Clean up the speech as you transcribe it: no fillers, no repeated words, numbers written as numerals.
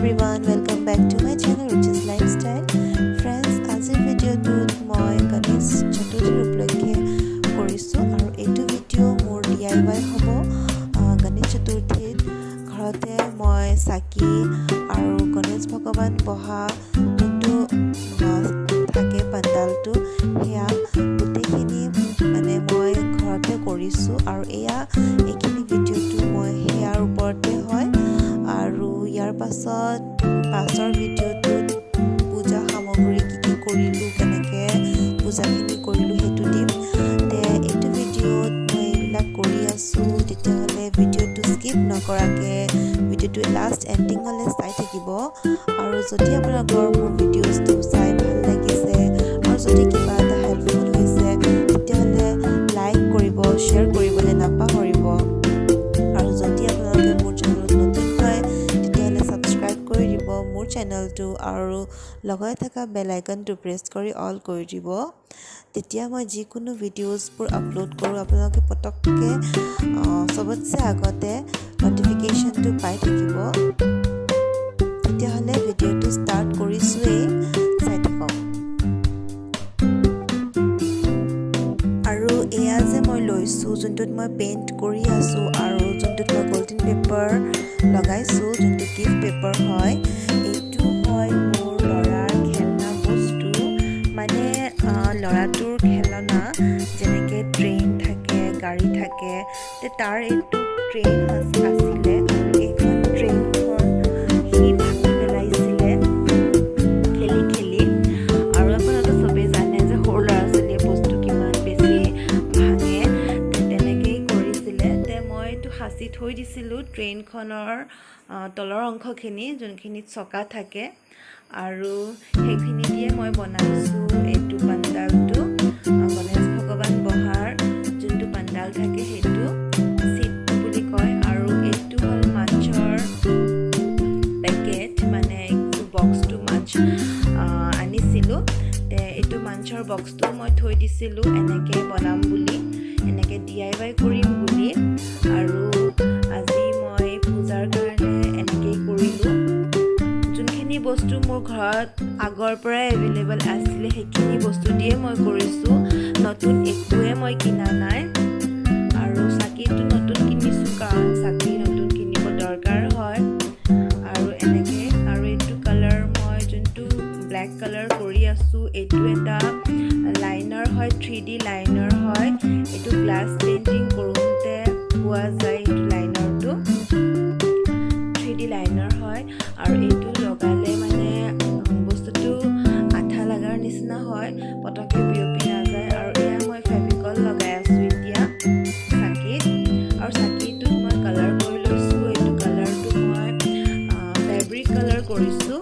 everyone, welcome back to my channel which is lifestyle. Friends, আজিৰ ভিডিঅ'টোত মই গণেশ চতুৰ্থীৰ উপলক্ষে কৰিছোঁ আৰু এইটো ভিডিঅ' মোৰ DIY হ'ব। গণেশ চতুৰ্থীত ঘৰতে মই চাকি আৰু গণেশ ভগৱান বহা যোনটো থাকে পাণ্ডালটো সেয়া গোটেইখিনি মানে মই ঘৰতে কৰিছোঁ আৰু এইখিনি ভিডিঅ'টো মই সেয়াৰ ওপৰতে হয় আৰু ইয়াৰ পাছৰ ভিডিঅ'টোত পূজা সামগ্ৰী কি কৰিলোঁ কেনেকৈ পূজাখিনি কৰিলোঁ সেইটো দিম। এইটো ভিডিঅ'ত মই এইবিলাক কৰি আছোঁ, তেতিয়াহ'লে ভিডিঅ'টো স্কিপ নকৰাকৈ ভিডিঅ'টো লাষ্ট এণ্ডিঙলৈ চাই থাকিব। আৰু যদি আপোনালোকৰ মোৰ ভিডিঅ'টো চাই ভাল লাগিছে আৰু যদি কিবা এটা হেল্পফুল হৈছে তেতিয়াহ'লে লাইক কৰিব, শ্বেয়াৰ কৰিবলৈ নাপাহৰিব। আৰু যদি আপোনালোকে মোৰ চেনেলত নতুন হয় তেতিয়াহ'লে ছাবস্ক্ৰাইব কৰি দিব মোৰ চেনেলটো আৰু লগতে থকা বেল আইকনটো প্ৰেছ কৰি অল কৰি দিব। তেতিয়া মই যিকোনো ভিডিঅ'জবোৰ আপলোড কৰোঁ আপোনালোকে পটককৈ চবতছে আগতে ন'টিফিকেশ্যনটো পাই থাকিব। তেতিয়াহ'লে ভিডিঅ'টো ষ্টাৰ্ট কৰিছোঁৱেই, চাই থাকক। আৰু এয়া যে মই লৈছোঁ যোনটোত মই পেইণ্ট কৰি আছোঁ আৰু যোনটোত মই গল্ডেন পেপাৰ লগাইছোঁ, যোনটো গিফ্ট পেপাৰ হয়, এইটো হয় মোৰ ল'ৰাৰ খেলনা বস্তু। মানে ল'ৰাটোৰ খেলনা যেনেকৈ ট্ৰেইন থাকে, গাড়ী থাকে, তাৰ এইটো ট্ৰেইন আছিলে আৰু এইখন ট্ৰেইনখন সি ভাঙি পেলাইছিলে খেলি খেলি। আৰু আপোনালোকে চবেই জানে যে সৰু ল'ৰা ছোৱালীয়ে বস্তু কিমান বেছি ভাঙে, তেনেকেই কৰিছিলে। মই এইটো সাঁচি থৈ দিছিলোঁ ট্ৰেইনখনৰ তলৰ অংশখিনি যোনখিনিত চকা থাকে আৰু সেইখিনি দিয়ে মই বনাইছোঁ এইটো পাণ্ডালটো। গণেশ ভগৱান বহাৰ যোনটো পাণ্ডাল থাকে সেইটো চিট বুলি কয়। আৰু এইটো হ'ল মাছৰ পেকেট, মানে বক্সটো মাছ আনিছিলোঁ। এইটো মাছৰ বক্সটো মই থৈ দিছিলোঁ এনেকৈ বনাম বুলি, এনেকৈ DIY কৰিম বুলি। আৰু আজি মই পূজাৰ কাৰণে এনেকেই কৰিলোঁ। যোনখিনি বস্তু মোৰ ঘৰত আগৰ পৰাই এভেইলেবল আছিলে সেইখিনি বস্তু দিয়ে মই কৰিছোঁ, নতুন একোৱে মই কিনা নাই। আৰু চাকিটো নতুন কিনিছোঁ কাৰণ চাকি নতুন কিনিব দৰকাৰ হয়। আৰু এনেকৈ আৰু এইটো কালাৰ মই যোনটো ব্লেক কালাৰ কৰি আছোঁ এইটো এটা লাইনাৰ হয়, 3D লাইনাৰ হয়। এইটো গ্লাছ পেইণ্টিং কৰোঁতে পোৱা যায়, এইটো লাইনাৰটো 3D লাইনাৰ হয়। আৰু এইটো লগালে মানে বস্তুটো আঠা লগাৰ নিচিনা হয়, পটককৈ বিয়পি নাযায়। আৰু এয়া মই ফেভিকল লগাই আছোঁ এতিয়া চাকিত। আৰু চাকিটোত মই কালাৰ কৰি লৈছোঁ, এইটো কালাৰটো মই ফেব্ৰিক কালাৰ কৰিছোঁ।